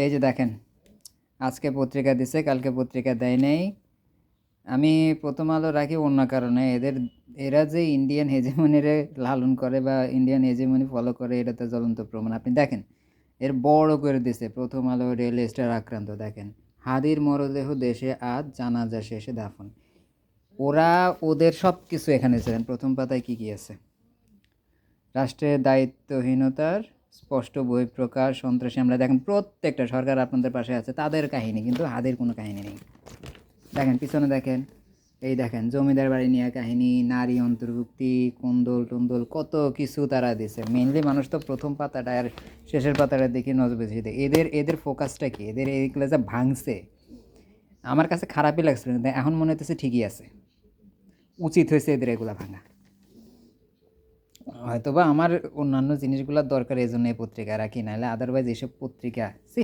এই যে দেখেন, আজকে পত্রিকা দিছে, কালকে পত্রিকা দেয় নাই। আমি প্রথম আলো রাখি অন্য কারণে, এরা যে ইন্ডিয়ান হেজেমনিরে লালন করে বা ইন্ডিয়ান হেজেমনি ফলো করে, এটা তো জ্বলন্ত প্রমাণ। আপনি দেখেন, এর বড় করে দিছে প্রথম আলো রেল স্টার আক্রান্ত। দেখেন, হাদির মরদেহ দেশে আজ, জানাজা শেষে দাফন। ওরা ওদের সব কিছু এখানে ছিলেন। প্রথম পাতায় কি কি আছে? রাষ্ট্রের দায়িত্বহীনতার স্পষ্ট বহিঃপ্রকাশ, সন্ত্রাসী আমরা দেখেন প্রত্যেকটা সরকার আপনাদের পাশে আছে, তাদের কাহিনী, কিন্তু হাদির কোনো কাহিনী নেই। দেখেন পিছনে দেখেন, এই দেখেন জমিদার বাড়ি নিয়ে কাহিনী, নারী অন্তর্ভুক্তি, কুন্দল টুন্দল, কত কিছু তারা দিছে। মেনলি মানুষ তো প্রথম পাতাটা আর শেষের পাতাটা দেখে নজর বেশি দেয়। এদের ফোকাসটা কি? এদের এইগুলো যে ভাঙছে, আমার কাছে খারাপই লাগছিল, কিন্তু এখন মনে হইতেছে ঠিকই আছে, উচিত হয়েছে এদের এগুলা ভাঙা। হয়তোবা আমার অন্যান্য জিনিসগুলোর দরকার, এই জন্য এই পত্রিকা রাখি, নাহলে আদারওয়াইজ এইসব পত্রিকা সি